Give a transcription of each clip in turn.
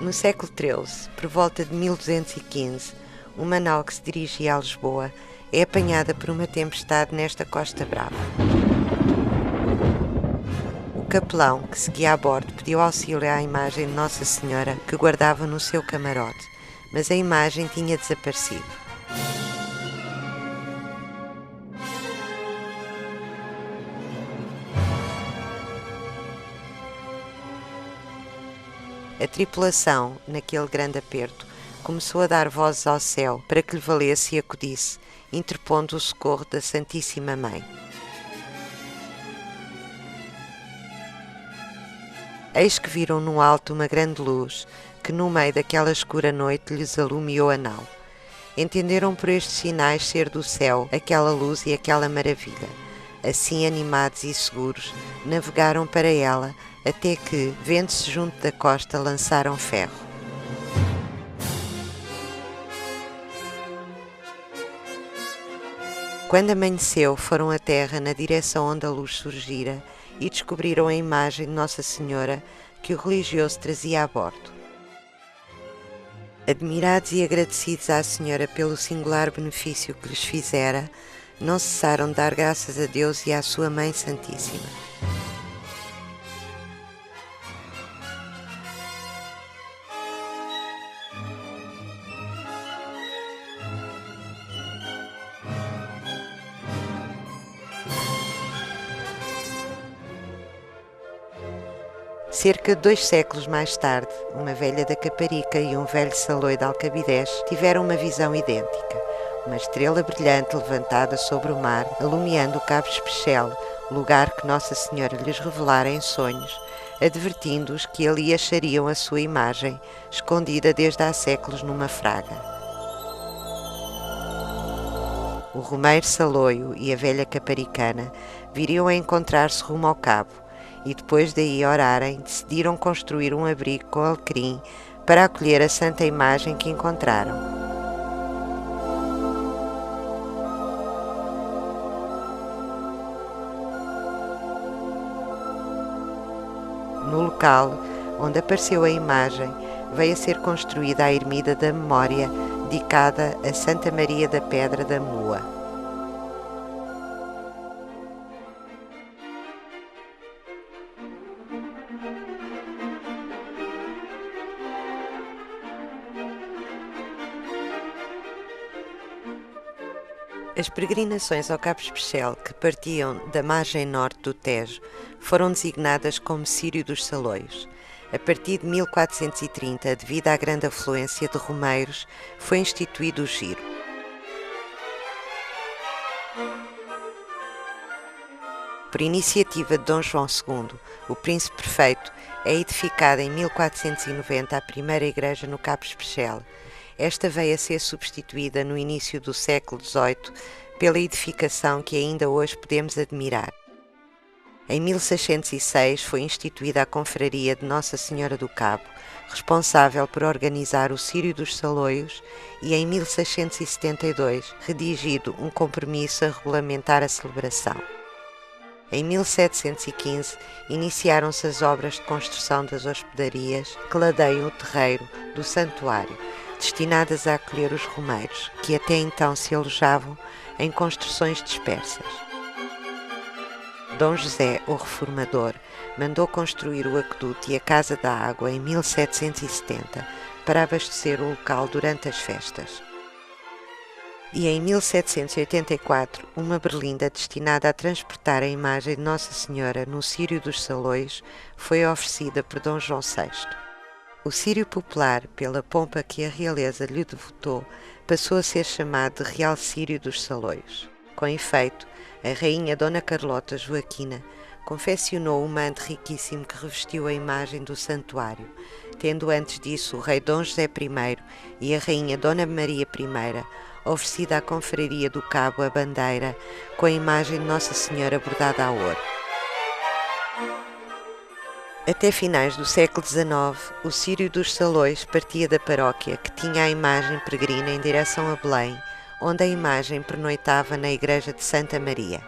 No século XIII, por volta de 1215, uma nau que se dirigia a Lisboa é apanhada por uma tempestade nesta Costa Brava. O capelão, que seguia a bordo, pediu auxílio à imagem de Nossa Senhora que guardava no seu camarote, mas a imagem tinha desaparecido. A tripulação, naquele grande aperto, começou a dar vozes ao céu para que lhe valesse e acudisse, interpondo o socorro da Santíssima Mãe. Eis que viram no alto uma grande luz, que no meio daquela escura noite lhes alumiou a nau. Entenderam por estes sinais ser do céu aquela luz e aquela maravilha. Assim, animados e seguros, navegaram para ela, até que, vendo-se junto da costa, lançaram ferro. Quando amanheceu, foram à terra na direção onde a luz surgira e descobriram a imagem de Nossa Senhora que o religioso trazia a bordo. Admirados e agradecidos à Senhora pelo singular benefício que lhes fizera, não cessaram de dar graças a Deus e à sua Mãe Santíssima. Cerca de 2 séculos mais tarde, uma velha da Caparica e um velho saloio de Alcabidez tiveram uma visão idêntica. Uma estrela brilhante levantada sobre o mar, alumiando o Cabo Especial, lugar que Nossa Senhora lhes revelara em sonhos, advertindo-os que ali achariam a sua imagem, escondida desde há séculos numa fraga. O romeiro saloio e a velha caparicana viriam a encontrar-se rumo ao cabo, e depois daí orarem, decidiram construir um abrigo com alecrim para acolher a santa imagem que encontraram. No local onde apareceu a imagem, veio a ser construída a ermida da memória, dedicada a Santa Maria da Pedra da Mua. As peregrinações ao Cabo Especial, que partiam da margem norte do Tejo, foram designadas como Círio dos Saloios. A partir de 1430, devido à grande afluência de romeiros, foi instituído o giro. Por iniciativa de Dom João II, o príncipe perfeito, é edificada em 1490 a primeira igreja no Cabo Especial. Esta veio a ser substituída no início do século XVIII pela edificação que ainda hoje podemos admirar. Em 1606 foi instituída a Confraria de Nossa Senhora do Cabo, responsável por organizar o Círio dos Saloios, e em 1672 redigido um compromisso a regulamentar a celebração. Em 1715 iniciaram-se as obras de construção das hospedarias que ladeiam o terreiro do santuário, destinadas a acolher os romeiros, que até então se alojavam em construções dispersas. Dom José, o Reformador, mandou construir o aqueduto e a Casa da Água em 1770 para abastecer o local durante as festas. E em 1784, uma berlinda destinada a transportar a imagem de Nossa Senhora no Círio dos Saloios foi oferecida por Dom João VI. O Círio popular, pela pompa que a realeza lhe devotou, passou a ser chamado de Real Círio dos Saloios. Com efeito, a rainha Dona Carlota Joaquina confeccionou um manto riquíssimo que revestiu a imagem do santuário, tendo antes disso o rei Dom José I e a rainha Dona Maria I oferecida à Confraria do Cabo a bandeira com a imagem de Nossa Senhora bordada a ouro. Até finais do século XIX, o Círio dos Saloios partia da paróquia, que tinha a imagem peregrina em direção a Belém, onde a imagem pernoitava na igreja de Santa Maria.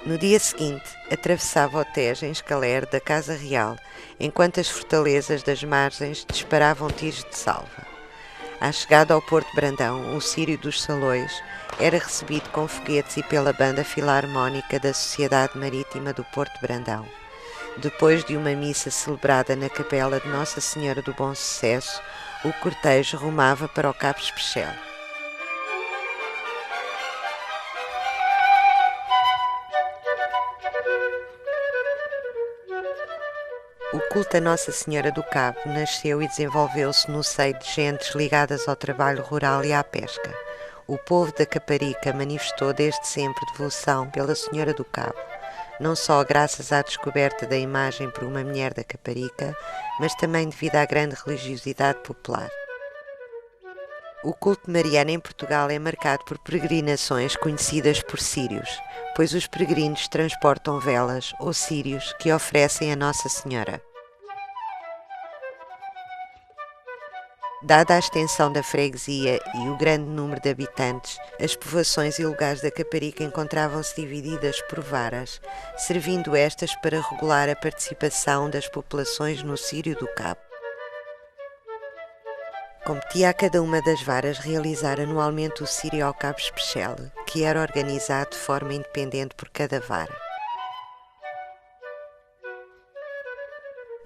No dia seguinte, atravessava o Tejo em escalera da Casa Real, enquanto as fortalezas das margens disparavam tiros de salva. À chegada ao Porto Brandão, o Círio dos Salões era recebido com foguetes e pela banda filarmónica da Sociedade Marítima do Porto Brandão. Depois de uma missa celebrada na capela de Nossa Senhora do Bom Sucesso, o cortejo rumava para o Cabo Especial. O culto a Nossa Senhora do Cabo nasceu e desenvolveu-se no seio de gentes ligadas ao trabalho rural e à pesca. O povo da Caparica manifestou desde sempre devoção pela Senhora do Cabo, não só graças à descoberta da imagem por uma mulher da Caparica, mas também devido à grande religiosidade popular. O culto mariano em Portugal é marcado por peregrinações conhecidas por círios, pois os peregrinos transportam velas ou círios que oferecem a Nossa Senhora. Dada a extensão da freguesia e o grande número de habitantes, as povoações e lugares da Caparica encontravam-se divididas por varas, servindo estas para regular a participação das populações no Círio do Cabo. Competia a cada uma das varas realizar anualmente o Círio ao Cabo Especial, que era organizado de forma independente por cada vara.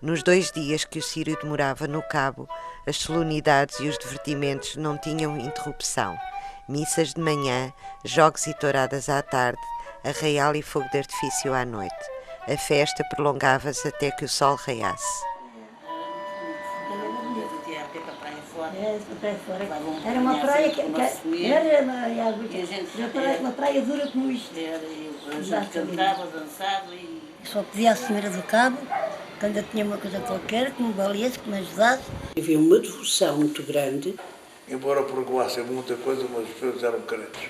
Nos 2 dias que o Círio demorava no Cabo, as solenidades e os divertimentos não tinham interrupção. Missas de manhã, jogos e touradas à tarde, arraial e fogo de artifício à noite. A festa prolongava-se até que o sol raiasse. Era uma praia que era uma praia dura como isto. A gente cantava, dançava e... Só pedia à Senhora do Cabo, quando eu tinha uma coisa qualquer, que me valesse, que me ajudasse. Havia uma devoção muito grande. Embora pregoassem muita coisa, mas as pessoas eram carentes.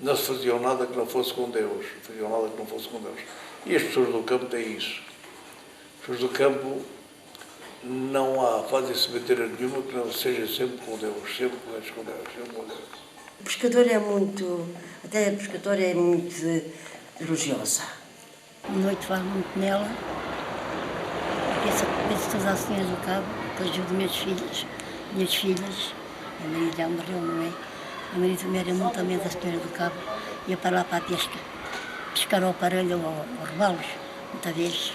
Não se faziam nada que não fosse com Deus. Faziam nada que não fosse com Deus. E as pessoas do campo têm isso. As pessoas do campo não fazem cementeira nenhuma que não seja sempre com Deus. Sempre com Deus, sempre com Deus. O pescador é muito... Até a pescadora é muito religiosa. À noite falo muito nela. Penso toda a Senhora do Cabo, depois ajudo minhas filhas. A Maria já morreu, não é? A Maria também era muito amiga da Senhora do Cabo. Ia para lá para a pesca. Pescar ao aparelho ou aos rebalos, muita vez.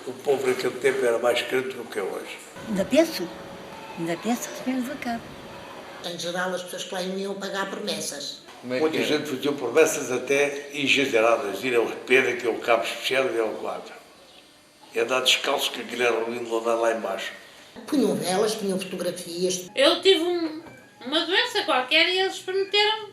O povo naquele tempo era mais crente do que é hoje. Ainda penso a Senhora do Cabo. Em geral, as pessoas que lá iam pagar promessas. Muita gente fazia promessas até exageradas, ir ao Pedro, que é o Cabo Especial e ao quadro. E andar descalço, que aquilo era lindo andar lá embaixo. Punham velas, punham fotografias. Eu tive uma doença qualquer e eles prometeram,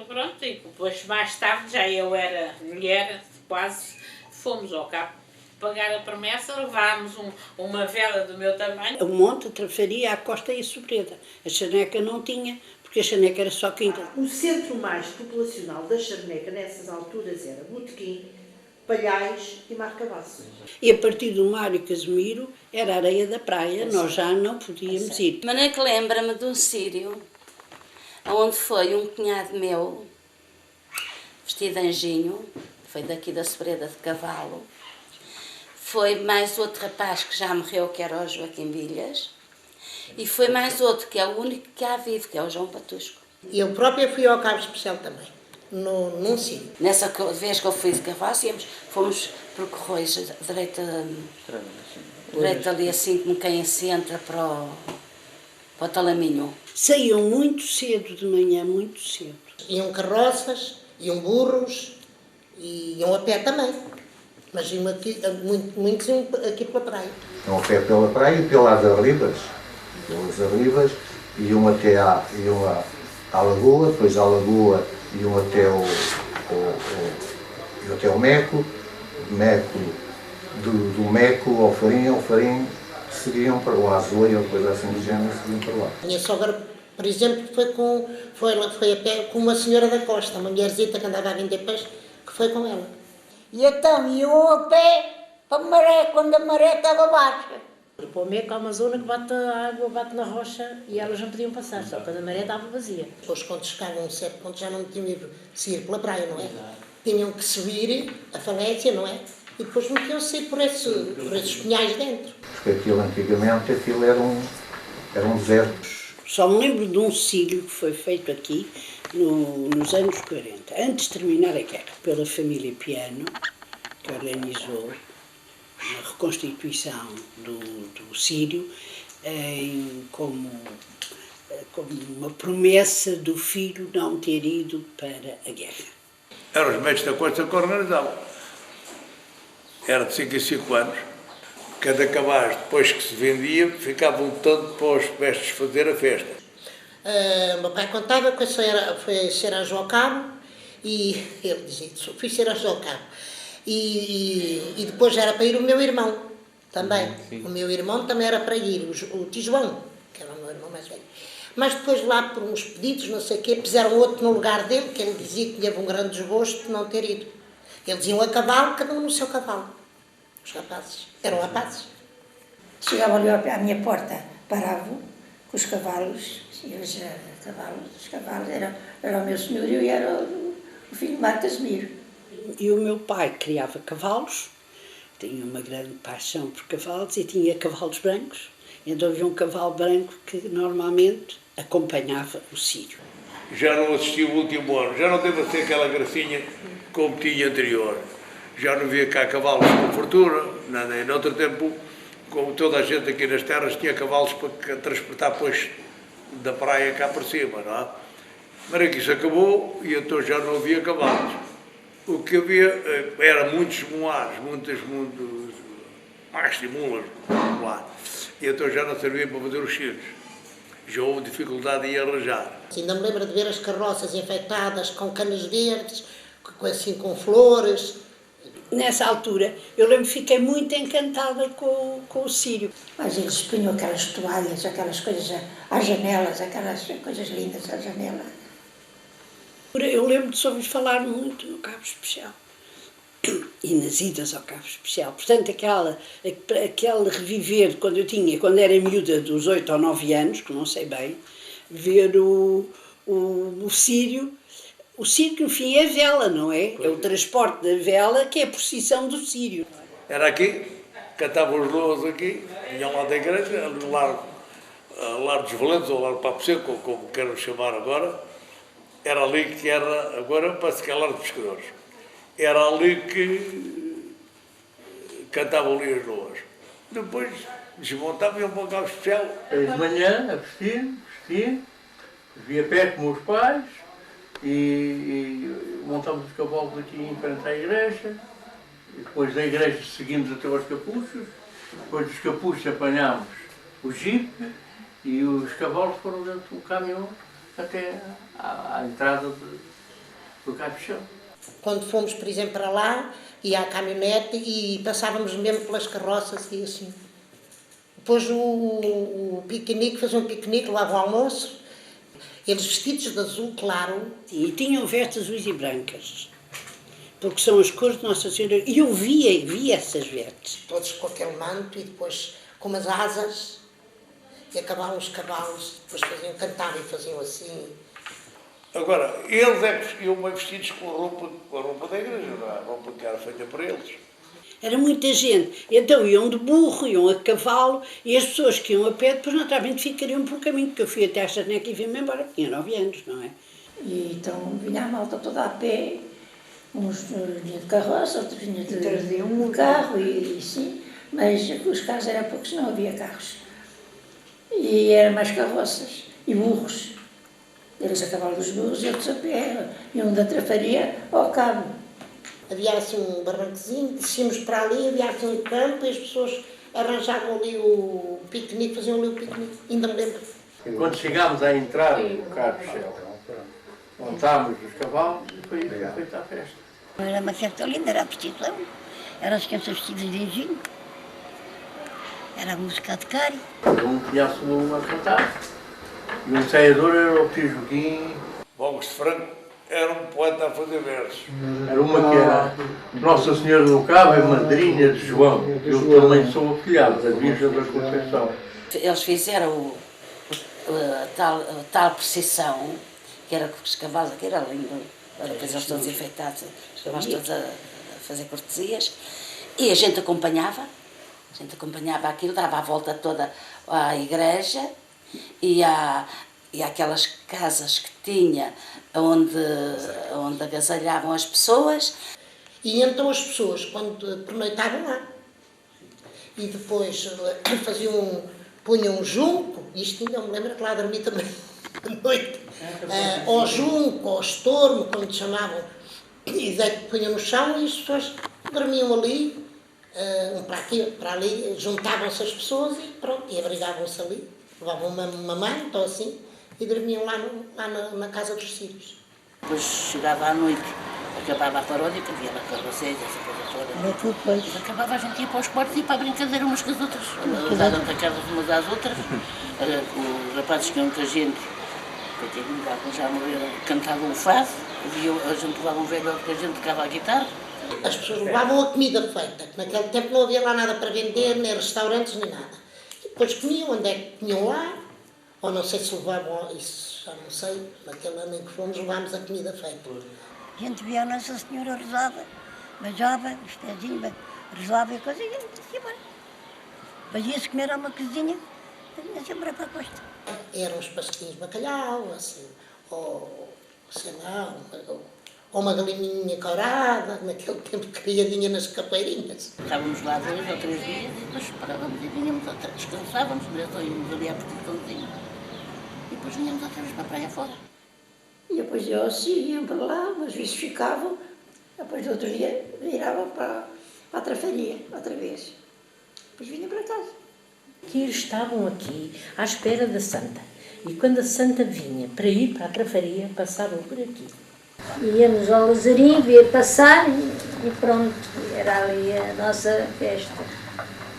pronto, e depois mais tarde, já eu era mulher, quase, fomos ao Cabo pagar a promessa, levámos uma vela do meu tamanho. O monte transferia à Costa e a Sobreda. A Charneca não tinha, porque a Charneca era só quinta. O centro mais populacional da Charneca nessas alturas era Botequim, Palhais e Marcabaço. E a partir do Mário Casimiro era a areia da praia, nós já não podíamos ir. Mas é que lembra-me de um sírio, onde foi um cunhado meu, vestido de anjinho, foi daqui da Sobreda de Cavalo. Foi mais outro rapaz que já morreu, que era o Joaquim Vilhas. E foi mais outro, que é o único que há vivo, que é o João Patusco. E eu própria fui ao Cabo Especial também, num sítio. Nessa vez que eu fui de carroça, fomos por Correios, direito ali assim, como quem se entra para o Talaminho. Saíam muito cedo de manhã, muito cedo. Iam carroças, iam burros e iam a pé também. Mas iam muitos iam aqui pela praia. Iam a pé pela praia e pelas arribas. Pelas arribas, iam até à lagoa, depois à lagoa iam até o Meco, do Meco ao Farim seguiam para o Azoia ou coisa assim do género, seguiam para lá. Minha sogra, por exemplo, foi a pé com uma senhora da Costa, uma mulherzita que andava a vender peixe, que foi com ela. E então iam a pé para a maré, quando a maré estava baixa. Para o Meco há uma zona que a água bate na rocha e elas não podiam passar, só quando a maré estava vazia. Depois, quando chegavam a um certo ponto, já não tinham ido seguir pela praia, não é? tinham que subir a falésia, não é? E depois metiam-se por esses pinhais dentro. Porque aquilo antigamente era um deserto. Só me lembro de um cílio que foi feito aqui nos anos 40, antes de terminar a guerra, pela família Piano, que organizou a reconstituição do Sírio como uma promessa do filho não ter ido para a guerra. Eram os médicos da Costa que organizavam. Era de 5 em 5 anos. Cada cabaz, depois que se vendia, ficava um tanto para os mestres fazer a festa. Meu pai contava que foi ser a João Cabo e ele dizia, fui ser a João Cabo. E depois era para ir o meu irmão também. Sim. O meu irmão também era para ir, o Tijoão, que era o meu irmão mais velho. Mas depois lá por uns pedidos, não sei o quê, puseram outro no lugar dele, que ele dizia que teve um grande desgosto de não ter ido. Eles iam a cavalo, cada um no seu cavalo. Os rapazes, eram rapazes. Chegavam ali à minha porta, paravam com os cavalos, os cavalos, era o meu senhorio e era o filho de Marco Casimiro. E o meu pai criava cavalos, tinha uma grande paixão por cavalos e tinha cavalos brancos. Então havia um cavalo branco que normalmente acompanhava o Sírio. Já não assisti o último ano, já não teve a ser aquela gracinha como tinha anterior. Já não via cá cavalos com fartura, nada. E noutro tempo, como toda a gente aqui nas terras, tinha cavalos para transportar depois da praia cá para cima, não é? Mas que isso acabou e então já não havia cavalos. O que havia era muitos moares, muitas mulas, e então já não servia para fazer os filhos. Já houve dificuldade em arranjar. Ainda me lembro de ver as carroças enfeitadas com canas verdes, assim com flores. Nessa altura, eu lembro que fiquei muito encantada com o Sírio. Mas eles punham aquelas toalhas, aquelas coisas às janelas, aquelas coisas lindas às janelas. Eu lembro de ouvir falar muito no Cabo Especial e nas idas ao Cabo Especial. Portanto, aquele reviver, quando era miúda dos 8 ou 9 anos, que não sei bem, ver o Sírio. O Sírio, no fim, é a vela, não é? É o transporte da vela que é a procissão do Sírio. Era aqui, cantavam os loas aqui, vinham lá da igreja, Lar dos Valentes, ou Lar do Papo Seco, como quero chamar agora. Era ali que era, agora parece que é Lar dos Pescadores. Era ali que cantavam ali as loas. Depois desmontavam e iam para o Cabo Especial. De manhã, a vestir, via pé com meus pais, e montamos os cavalos aqui em frente à igreja, e depois da igreja seguimos até aos capuchos, depois dos capuchos apanhámos o jipe e os cavalos foram dentro do caminhão até à entrada do Capichão. Quando fomos, por exemplo, para lá, ia à caminhonete e passávamos mesmo pelas carroças e assim. Depois o piquenique, faziam um piquenique, lá ao almoço, eles vestidos de azul claro. E tinham vestes azuis e brancas, porque são as cores de Nossa Senhora. E eu vi essas vestes. Todos com aquele manto e depois com umas asas, e acabavam os cavalos, depois cantavam e faziam assim. Agora, eles é que iam bem vestidos com a roupa da igreja, não é? A roupa que era feita para eles. Era muita gente, então iam de burro, iam a cavalo, e as pessoas que iam a pé depois naturalmente ficariam por caminho, porque eu fui até à Charneca e vim-me embora, tinha 9 anos, não é? E então vinha a malta toda a pé, uns vinham de carroça, outros vinham de carro, e sim, mas os carros eram poucos, não havia carros. E eram mais carroças e burros. Eles a cavalo dos burros e outros a pé, iam da Trafaria ao Cabo. Havia assim um barranquezinho, descíamos para ali, havia assim um campo e as pessoas arranjavam ali o piquenique, faziam ali o piquenique, ainda me lembro. Quando chegámos à entrada do Capichão, montámos os cavalos e foi feita a festa. Era uma festa linda, era a procissão, eram as crianças vestidas de engenho, era a música de cari. Um conhece a cantar, e o ensaiador era o Tio Joaquim. Bogos de Franco era um poeta a fazer versos. Era uma que era Nossa Senhora do Cabo, é madrinha de João. Eu também sou afilhado da Virgem da Conceição. Eles fizeram a tal procissão, que era com os cavalos, que era lindo. Depois eles todos infectados, nós todos a fazer cortesias. E a gente acompanhava aquilo, dava a volta toda à igreja e aquelas casas que tinha onde agasalhavam as pessoas. E então as pessoas, quando pernoitavam lá, e depois punham um junco, isto ainda me lembra que lá dormi também à noite, ao junco, ao estormo, como chamavam, e punham no chão e as pessoas dormiam ali, um para aqui, para ali, juntavam-se as pessoas e pronto, e abrigavam-se ali, levavam uma manta ou assim, e dormiam lá na casa dos sírios. Depois chegava à noite, acabava a paródia, que havia na carroceira, essa coisa toda. Depois acabava, a gente ia para os quartos e para a brincadeira umas com as outras. Davam da casa umas às outras. Os rapazes que iam com a gente, que já morreram, cantavam o fado. A gente levava um velho que a gente tocava a guitarra. As pessoas levavam a comida feita, que naquele tempo não havia lá nada para vender, nem restaurantes, nem nada. E depois comiam, onde é que comiam lá, ou não sei se levavam, isso já não sei, naquele ano em que fomos levámos a comida feita. A gente via a Nossa Senhora rezava, beijava, os pezinhos, rezava e coisa, e ia embora. Depois ia-se comer a uma cozinha, ia sempre para a costa. Eram os pastinhos de bacalhau, assim, ou sei lá, ou uma galinha corada, naquele tempo criadinha nas capeirinhas. Estávamos lá 2 ou 3 dias e depois parávamos e vinhamos, descansávamos, íamos ali à Portitãozinho e depois vinhamos outra vez para a praia fora. E depois eu assim, iam para lá, às vezes ficavam, depois do outro dia viravam para a trafaria, outra vez. Depois vinham para casa. Que estavam aqui à espera da Santa. E quando a Santa vinha para ir para a trafaria, passavam por aqui. Íamos ao Lazarinho, via passar e pronto, era ali a nossa festa.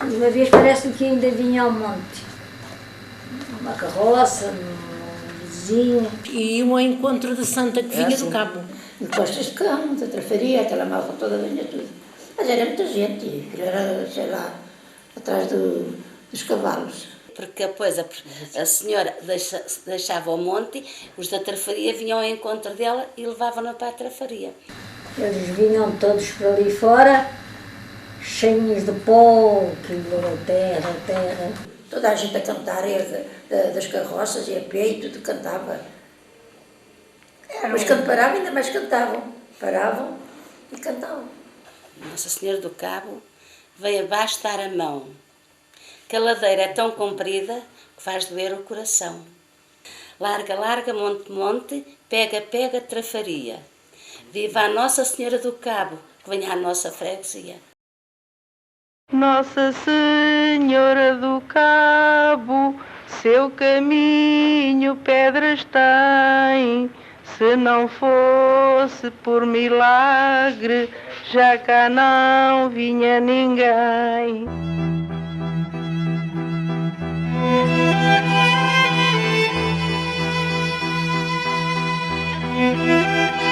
E uma vez parece que ainda vinha ao monte. Uma carroça, um vizinho. E iam ao encontro da Santa que vinha do Cabo. Em costas de cão, da trafaria, aquela malta toda vinha tudo. Mas era muita gente, e era, sei lá, atrás dos cavalos. Porque depois a senhora deixava o monte, os da trafaria vinham ao encontro dela e levavam-na para a trafaria. Eles vinham todos por ali fora, cheios de pó, terra. Toda a gente a cantar, das carroças e a pé, tudo cantava. Mas quando paravam, ainda mais cantavam. Paravam e cantavam. Nossa Senhora do Cabo veio abaixo dar a mão. Que a ladeira é tão comprida que faz doer o coração. Larga, larga, monte, monte, pega, pega, trafaria. Viva a Nossa Senhora do Cabo, que venha à nossa freguesia. Nossa Senhora do Cabo, seu caminho pedras tem. Se não fosse por milagre, já cá não vinha ninguém. Música